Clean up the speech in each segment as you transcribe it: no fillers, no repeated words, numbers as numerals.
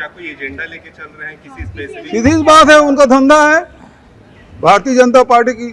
क्या कोई एजेंडा लेके चल रहे हैं किसी स्पेसिफिक? सीधी सी बात है, उनका धंधा है, भारतीय जनता पार्टी की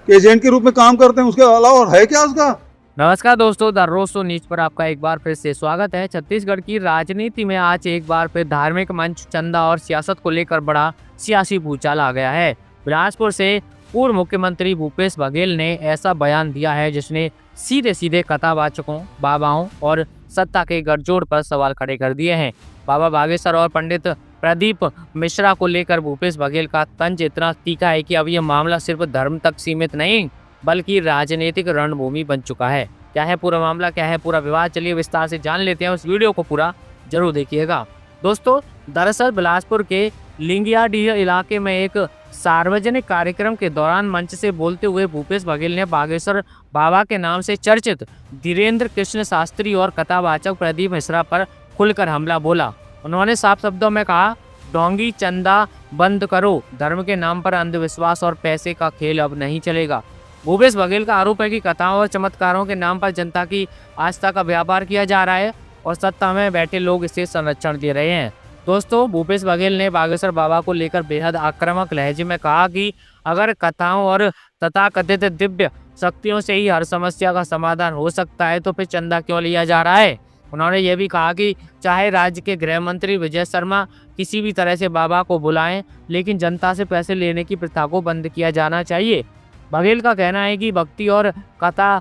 एजेंट के रूप में काम करते हैं, उसके अलावा और है क्या उसका? नमस्कार दोस्तों, द रोज शो न्यूज पर आपका एक बार फिर से स्वागत है। छत्तीसगढ़ की राजनीति में आज एक बार फिर धार्मिक मंच, चंदा और सियासत को लेकर बड़ा सियासी भूचाल आ गया है। बिलासपुर से पूर्व मुख्यमंत्री भूपेश बघेल ने ऐसा बयान दिया है जिसने सीधे सीधे कथावाचकों, बाबाओं और सत्ता के गठजोड़ पर सवाल खड़े कर दिए हैं। बाबा बागेश्वर और पंडित प्रदीप मिश्रा को लेकर भूपेश बघेल का तंज इतना तीखा है कि अब यह मामला सिर्फ धर्म तक सीमित नहीं बल्कि राजनीतिक रणभूमि बन चुका है। क्या है पूरा मामला, क्या है पूरा विवाद, चलिए विस्तार से जान लेते हैं। उस वीडियो को पूरा जरूर देखिएगा। दोस्तों, दरअसल बिलासपुर के लिंगियाडीह इलाके में एक सार्वजनिक कार्यक्रम के दौरान मंच से बोलते हुए भूपेश बघेल ने बागेश्वर बाबा के नाम से चर्चित धीरेन्द्र कृष्ण शास्त्री और कथावाचक प्रदीप मिश्रा पर खुलकर हमला बोला। उन्होंने साफ शब्दों में कहा, ढोंगी चंदा बंद करो, धर्म के नाम पर अंधविश्वास और पैसे का खेल अब नहीं चलेगा। भूपेश बघेल का आरोप है कि कथाओं और चमत्कारों के नाम पर जनता की आस्था का व्यापार किया जा रहा है और सत्ता में बैठे लोग इसे संरक्षण दे रहे हैं। दोस्तों, भूपेश बघेल ने बागेश्वर बाबा को लेकर बेहद आक्रामक लहजे में कहा कि अगर कथाओं और तथाकथित दिव्य शक्तियों से ही हर समस्या का समाधान हो सकता है तो फिर चंदा क्यों लिया जा रहा है। उन्होंने ये भी कहा कि चाहे राज्य के गृह मंत्री विजय शर्मा किसी भी तरह से बाबा को बुलाएं, लेकिन जनता से पैसे लेने की प्रथा को बंद किया जाना चाहिए। बघेल का कहना है कि भक्ति और कथा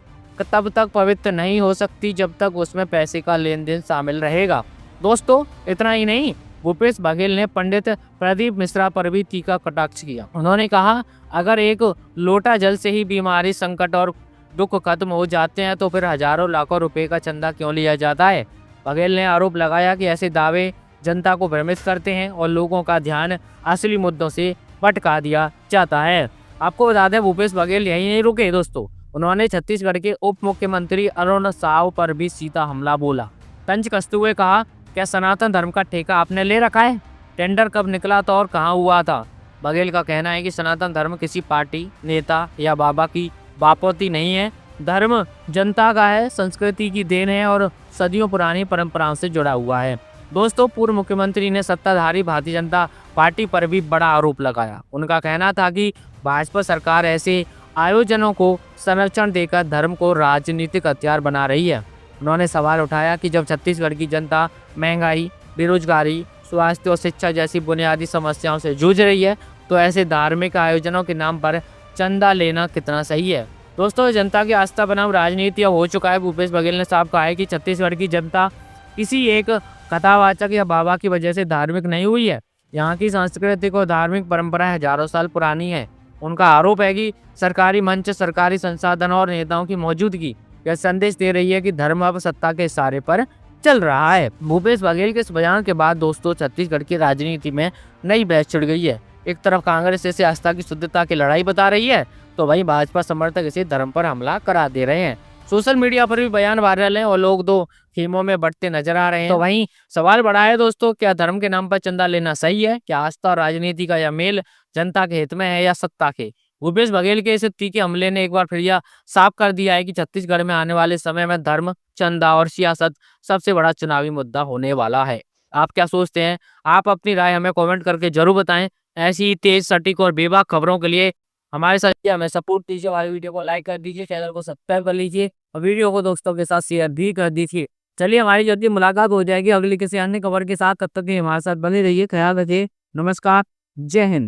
तब तक पवित्र नहीं हो सकती जब तक उसमें पैसे का लेन देन शामिल रहेगा। दोस्तों, इतना ही नहीं, भूपेश बघेल ने पंडित प्रदीप मिश्रा पर भी तीखा कटाक्ष किया। उन्होंने कहा, अगर एक लोटा जल से ही बीमारी, संकट और दुख खत्म हो जाते हैं तो फिर हजारों लाखों रुपए का चंदा क्यों लिया जाता है। बघेल ने आरोप लगाया कि ऐसे दावे जनता को भ्रमित करते हैं और लोगों का ध्यान असली मुद्दों से भटका दिया जाता है। आपको बता दें, भूपेश बघेल यही नहीं रुके दोस्तों, उन्होंने छत्तीसगढ़ के उप मुख्यमंत्री अरुण साव पर भी सीधा हमला बोला। तंज कसते हुए कहा, क्या सनातन धर्म का ठेका आपने ले रखा है? टेंडर कब निकला था और कहाँ हुआ था? बघेल का कहना है कि सनातन धर्म किसी पार्टी, नेता या बाबा की बापोती नहीं है। धर्म जनता का है, संस्कृति की देन है और सदियों पुरानी परंपराओं से जुड़ा हुआ है। दोस्तों, पूर्व मुख्यमंत्री ने सत्ताधारी भारतीय जनता पार्टी पर भी बड़ा आरोप लगाया। उनका कहना था कि भाजपा सरकार ऐसे आयोजनों को संरक्षण देकर धर्म को राजनीतिक हथियार बना रही है। उन्होंने सवाल उठाया कि जब छत्तीसगढ़ की जनता महंगाई, बेरोजगारी, स्वास्थ्य और शिक्षा जैसी बुनियादी समस्याओं से जूझ रही है तो ऐसे धार्मिक आयोजनों के नाम पर चंदा लेना कितना सही है। दोस्तों, जनता की आस्था बनाम राजनीति अब हो चुका है। भूपेश बघेल ने साफ कहा है कि छत्तीसगढ़ की जनता किसी एक कथावाचक या बाबा की वजह से धार्मिक नहीं हुई है। यहाँ की सांस्कृतिक और धार्मिक परंपरा हजारों साल पुरानी है। उनका आरोप है कि सरकारी मंच, सरकारी संसाधन और नेताओं की मौजूदगी यह संदेश दे रही है कि धर्म अब सत्ता के इशारे पर चल रहा है। भूपेश बघेल के इस बयान के बाद दोस्तों, छत्तीसगढ़ की राजनीति में नई बहस छिड़ गई है। एक तरफ कांग्रेस इसे आस्था की शुद्धता की लड़ाई बता रही है तो वहीं भाजपा समर्थक इसे धर्म पर हमला करा दे रहे हैं। सोशल मीडिया पर भी बयान वायरल है और लोग दो खेमों में बढ़ते नजर आ रहे हैं। तो वहीं सवाल बड़ा है दोस्तों, क्या धर्म के नाम पर चंदा लेना सही है? क्या आस्था और राजनीति का यह मेल जनता के हित में है या सत्ता के? भूपेश बघेल के इस तीखे हमले ने एक बार फिर यह साफ कर दिया है कि छत्तीसगढ़ में आने वाले समय में धर्म, चंदा और सियासत सबसे बड़ा चुनावी मुद्दा होने वाला है। आप क्या सोचते हैं? आप अपनी राय हमें कमेंट करके जरूर बताएं। ऐसी ही तेज, सटीक और बेबाक खबरों के लिए हमारे साथ हमें सपोर्ट दीजिए। हमारे वीडियो को लाइक कर दीजिए, चैनल को सब्सक्राइब कर लीजिए और वीडियो को दोस्तों के साथ शेयर भी कर दीजिए। चलिए, हमारी जल्दी मुलाकात हो जाएगी अगली किसी अन्य खबर के साथ। तब तक हमारे साथ बने रहिए। ख्याल रखिए। नमस्कार, जय हिंद।